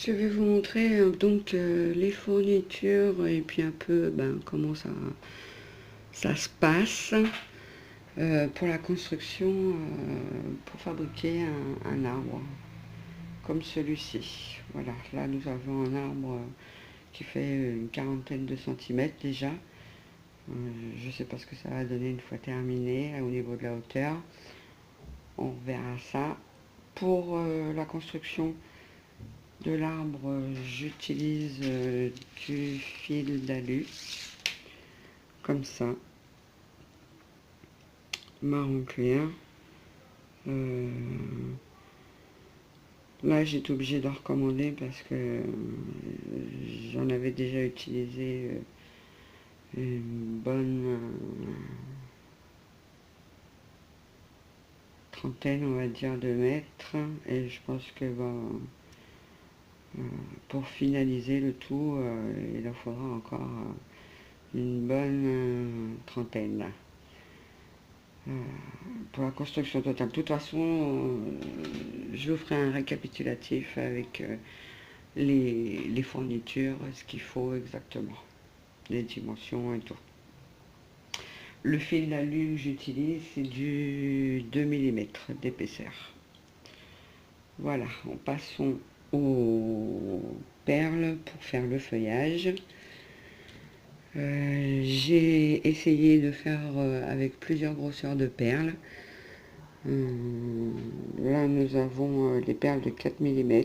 Je vais vous montrer donc les fournitures et puis un peu comment ça se passe pour la construction, pour fabriquer un arbre comme celui-ci. Voilà, là nous avons un arbre qui fait une quarantaine de centimètres déjà. Je ne sais pas ce que ça va donner une fois terminé au niveau de la hauteur. On verra ça. Pour la construction de l'arbre, j'utilise du fil d'alu, comme ça, marron clair. Là, j'étais obligée de recommander parce que j'en avais déjà utilisé une bonne trentaine, on va dire, de mètres. Et je pense que pour finaliser le tout, il en faudra encore une bonne trentaine. Pour la construction totale. De toute façon, je vous ferai un récapitulatif avec les fournitures, ce qu'il faut exactement, les dimensions et tout. Le fil d'alu que j'utilise, c'est du 2 mm d'épaisseur. Voilà, passons aux perles pour faire le feuillage. J'ai essayé de faire avec plusieurs grosseurs de perles. Là, nous avons les perles de 4 mm,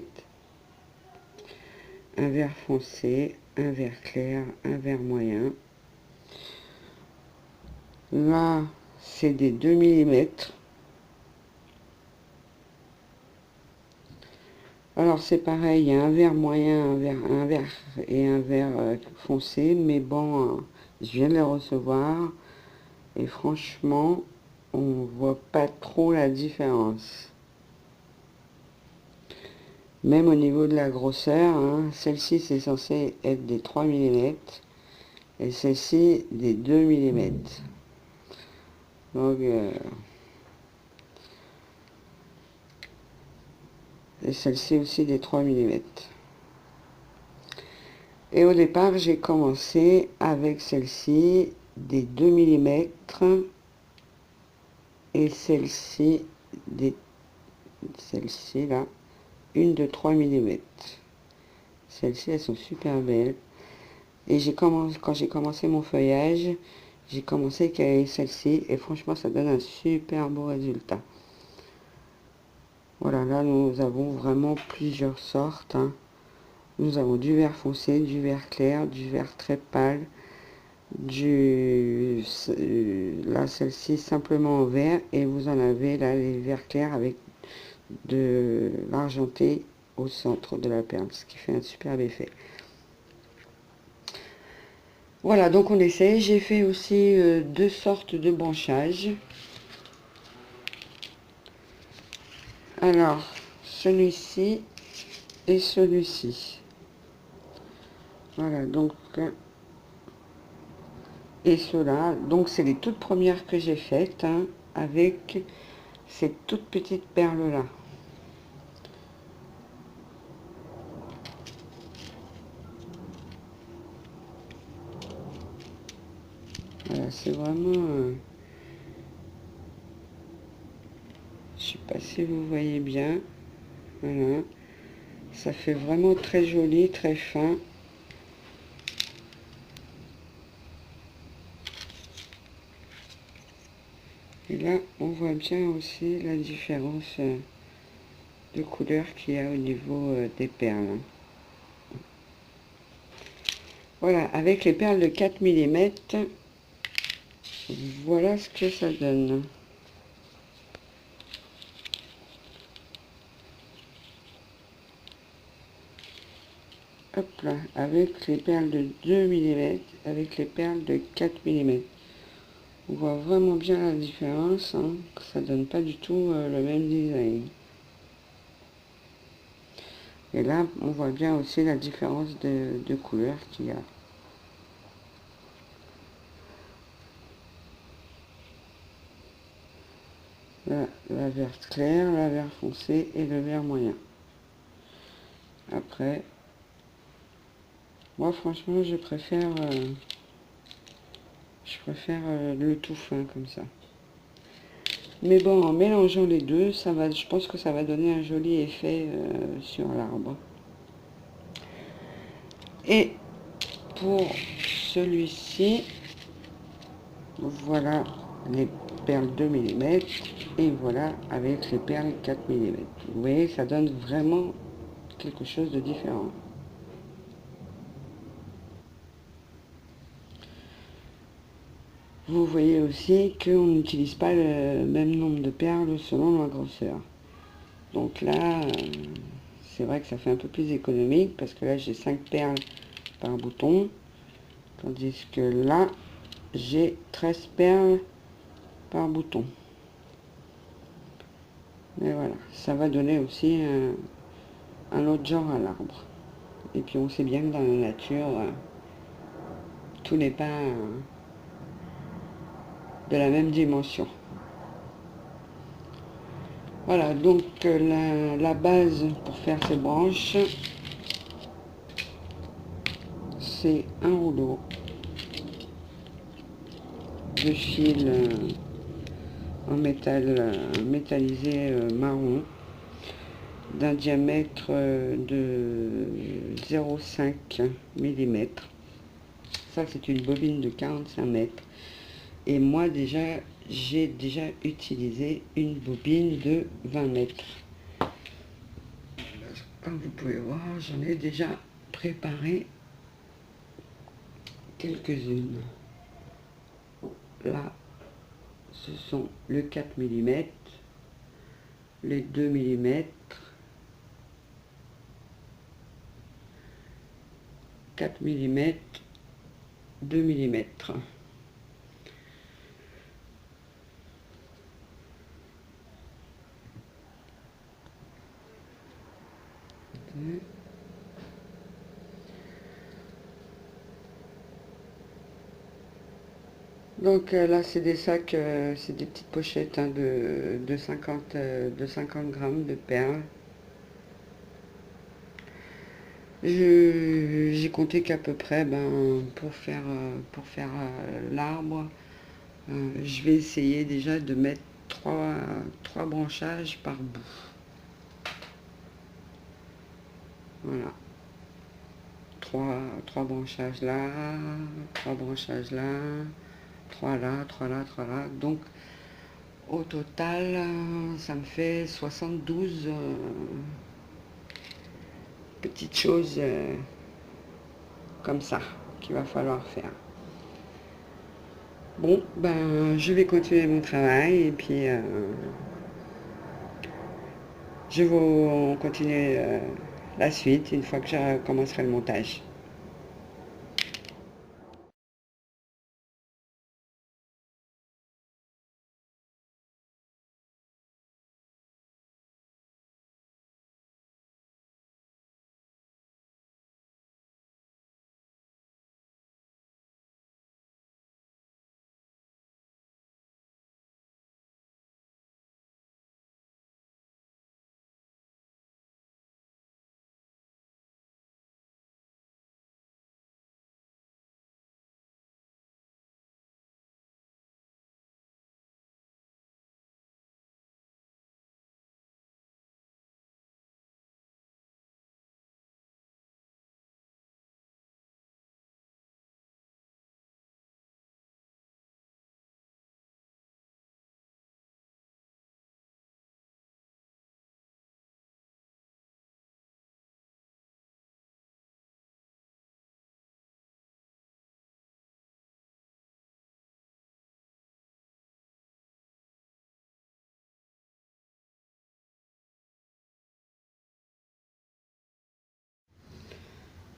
un vert foncé, un vert clair, un vert moyen. Là, c'est des 2 mm. Alors, c'est pareil, il y a un vert moyen, un vert et un vert foncé, mais bon, je viens de les recevoir et franchement, on voit pas trop la différence. Même au niveau de la grosseur, hein, celle-ci c'est censé être des 3 mm et celle-ci des 2 mm. Donc, et celle-ci aussi des 3 mm. Et au départ, j'ai commencé avec celle-ci des 2 mm et celle-ci là, une de 3 mm. Celles-ci, elles sont super belles. Et quand j'ai commencé mon feuillage, j'ai commencé avec celle-ci et franchement, ça donne un super beau résultat. Voilà, là, nous avons vraiment plusieurs sortes. Hein. Nous avons du vert foncé, du vert clair, du vert très pâle, là, celle-ci simplement en vert, et vous en avez là les verts clairs avec de l'argenté au centre de la perle, ce qui fait un superbe effet. Voilà, donc on essaie. J'ai fait aussi deux sortes de branchages. Alors, celui-ci et celui-ci. Voilà, donc, et cela, donc c'est les toutes premières que j'ai faites, hein, avec ces toutes petites perles-là. Voilà, c'est vraiment... je sais pas si vous voyez bien. Voilà. Ça fait vraiment très joli, très fin. Et là, on voit bien aussi la différence de couleur qu'il y a au niveau des perles. Voilà, avec les perles de 4 mm, voilà ce que ça donne. Hop là, avec les perles de 2 mm, avec les perles de 4 mm. On voit vraiment bien la différence, hein, que ça donne pas du tout le même design. Et là, on voit bien aussi la différence de couleur qu'il y a. Là, la verte claire, la vert foncé et le vert moyen. Après, moi franchement je préfère le tout fin comme ça. Mais bon, en mélangeant les deux, ça va, je pense que ça va donner un joli effet sur l'arbre. Et pour celui-ci, voilà les perles 2 mm et voilà avec les perles 4 mm. Vous voyez, ça donne vraiment quelque chose de différent. Vous voyez aussi qu'on n'utilise pas le même nombre de perles selon la grosseur. Donc là, c'est vrai que ça fait un peu plus économique parce que là j'ai 5 perles par bouton, tandis que là j'ai 13 perles par bouton. Mais voilà, ça va donner aussi un autre genre à l'arbre. Et puis on sait bien que dans la nature, tout n'est pas de la même dimension. Voilà, donc la base pour faire ces branches, c'est un rouleau de fil en métal métallisé marron d'un diamètre de 0,5 mm. Ça c'est une bobine de 45 mètres. Et moi déjà, j'ai déjà utilisé une bobine de 20 mètres. Comme vous pouvez voir, j'en ai déjà préparé quelques-unes. Là, ce sont le 4 mm, les 2 mm, 4 mm, 2 mm. Donc là, c'est des sacs, c'est des petites pochettes hein, de 50 grammes de perles. J'ai compté qu'à peu près, pour faire l'arbre, je vais essayer déjà de mettre trois branchages par bout. Voilà. Trois branchages là, trois branchages là, trois là, trois là, trois là. Donc, au total, ça me fait 72 petites choses comme ça qu'il va falloir faire. Bon, je vais continuer mon travail et puis je vais continuer la suite une fois que je commencerai le montage.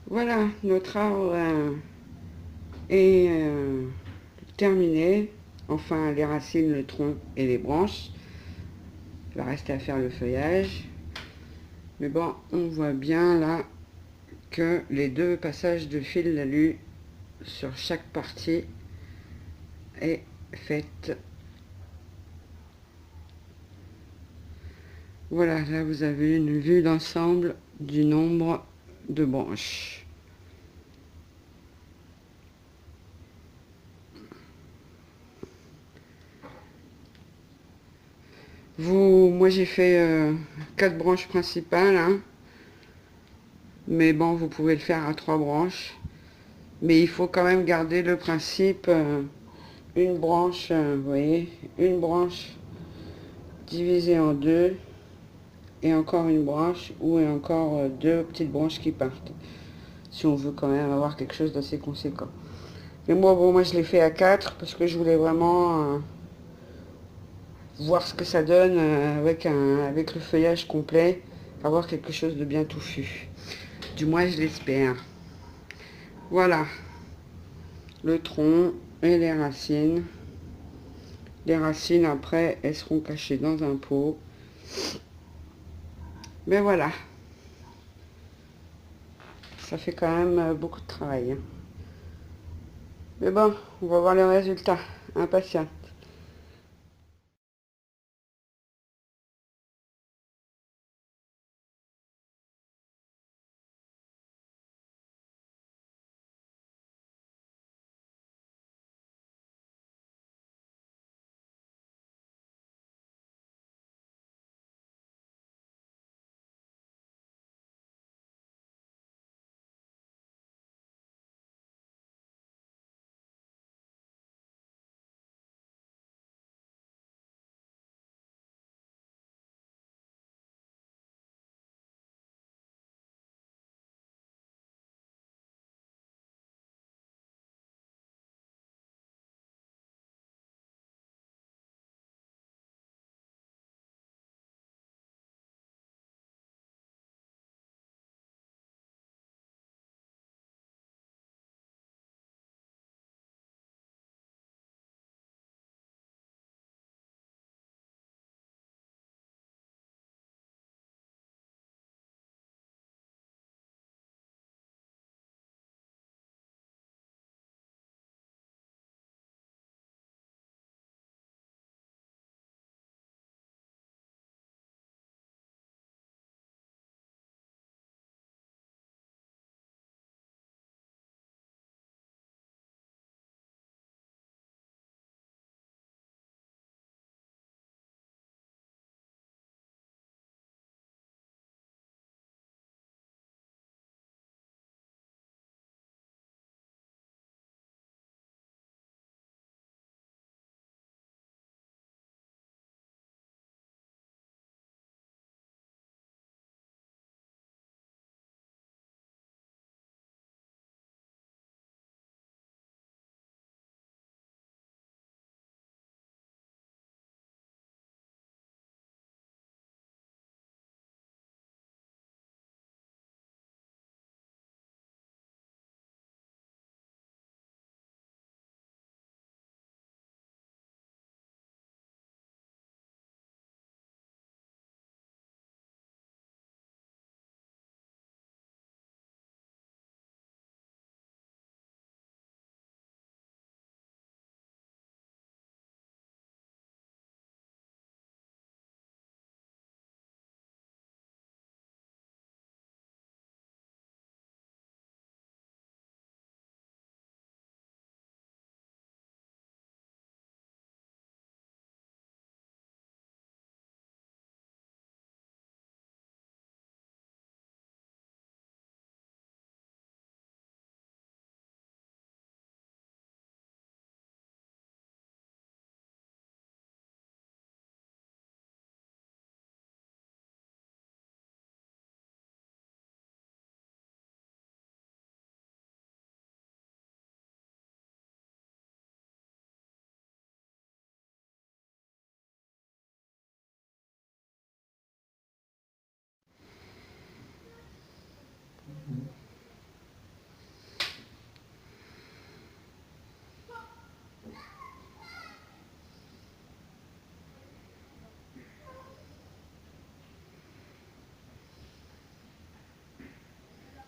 Voilà, notre arbre est terminé. Enfin, les racines, le tronc et les branches. Il va rester à faire le feuillage. Mais bon, on voit bien là que les deux passages de fil d'alu sur chaque partie est faite. Voilà, là vous avez une vue d'ensemble du nombre de branches. Moi j'ai fait 4 branches principales, hein, mais bon, vous pouvez le faire à 3 branches. Mais il faut quand même garder le principe, une branche, vous voyez, une branche divisée en deux, et encore une branche, ou encore deux petites branches qui partent, si on veut quand même avoir quelque chose d'assez conséquent. Mais moi je l'ai fait à 4 parce que je voulais vraiment voir ce que ça donne avec le feuillage complet, avoir quelque chose de bien touffu. Du moins je l'espère. Voilà, le tronc et les racines. Les racines après elles seront cachées dans un pot. Mais voilà, ça fait quand même beaucoup de travail, hein. Mais bon, on va voir le résultat. Impatient.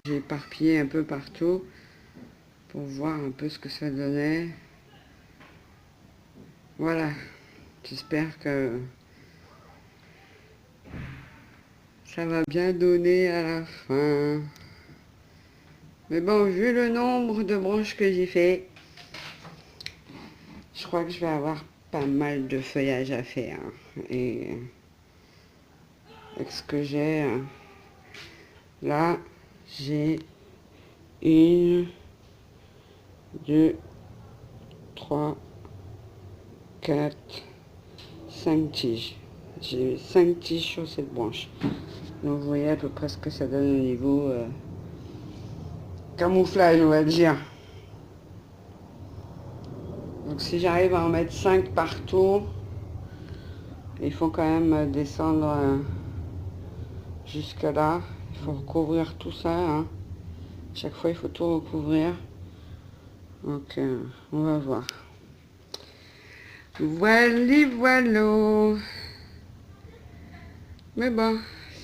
J'ai éparpillé un peu partout pour voir un peu ce que ça donnait. Voilà, j'espère que ça va bien donner à la fin. Mais bon, vu le nombre de branches que j'ai fait, je crois que je vais avoir pas mal de feuillage à faire. Et avec ce que j'ai, là, j'ai 1, 2, 3, 4, 5 tiges. J'ai 5 tiges sur cette branche. Donc vous voyez à peu près ce que ça donne au niveau camouflage, on va dire. Donc si j'arrive à en mettre 5 partout, il faut quand même descendre jusque là. Il faut recouvrir tout ça. Hein. Chaque fois, il faut tout recouvrir. Donc, on va voir. Voilà, voilà. Mais bon,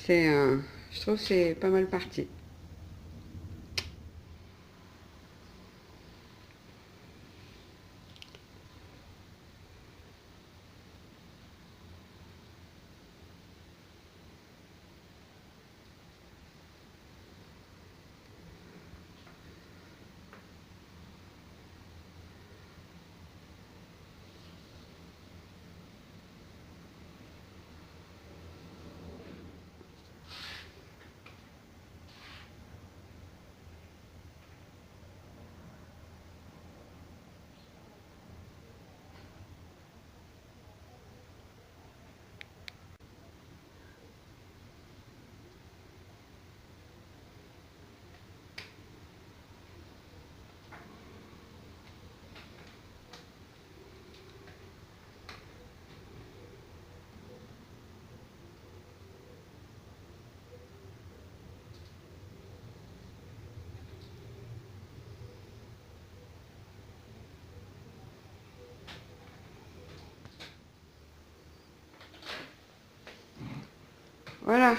je trouve que c'est pas mal parti. Voilà.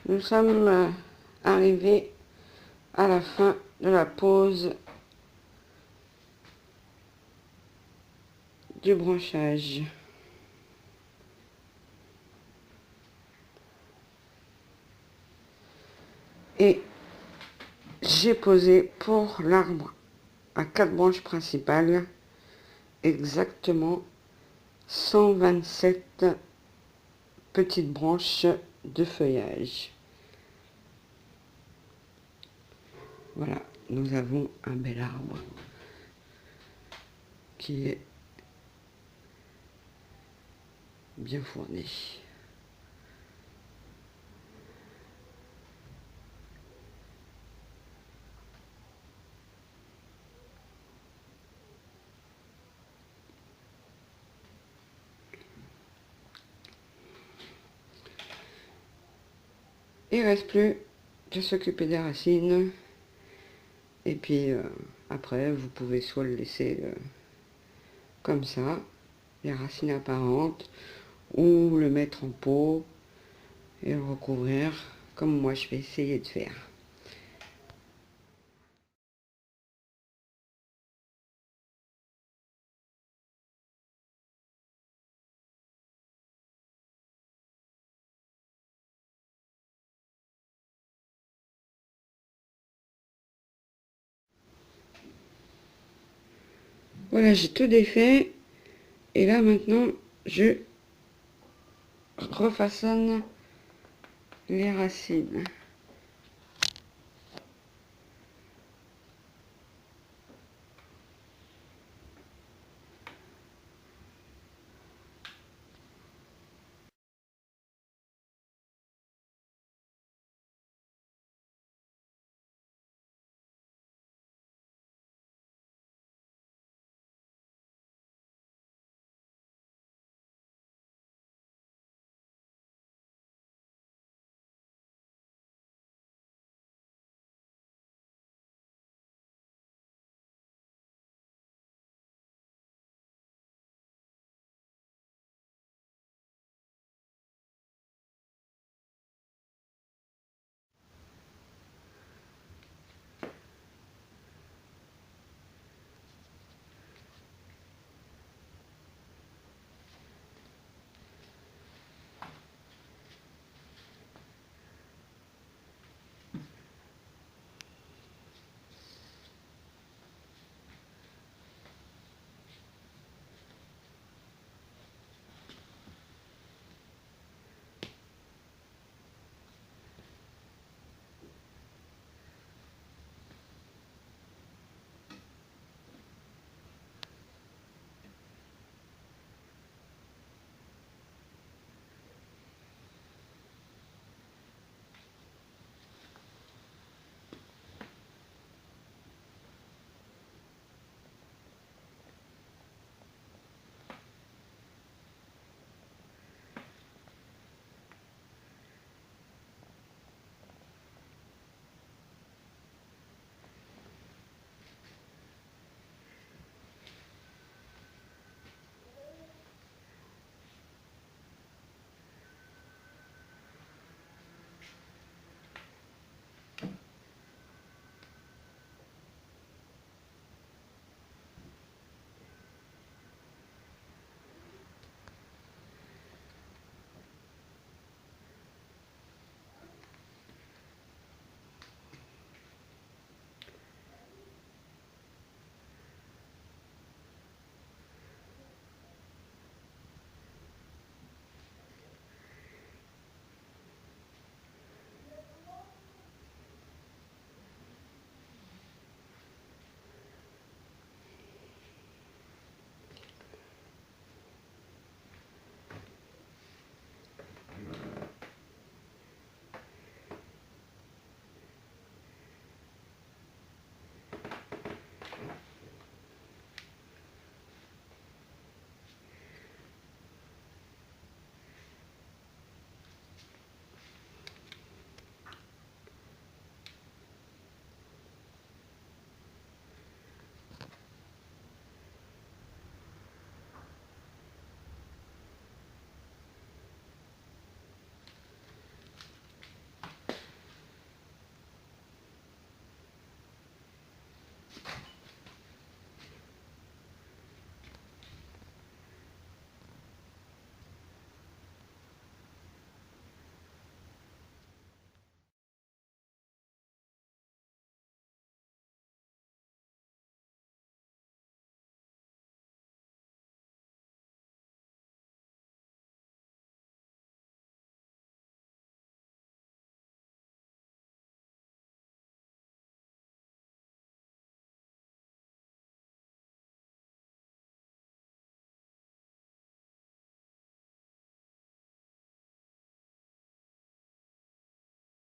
Nous sommes arrivés à la fin de la pose du branchage. Et j'ai posé pour l'arbre à 4 branches principales exactement 127 petites branches de feuillage. Voilà, nous avons un bel arbre qui est bien fourni. Il ne reste plus qu'à s'occuper des racines. Et puis après, vous pouvez soit le laisser comme ça, les racines apparentes, ou le mettre en pot et le recouvrir comme moi je vais essayer de faire. Voilà, j'ai tout défait. Et là maintenant, je refaçonne les racines.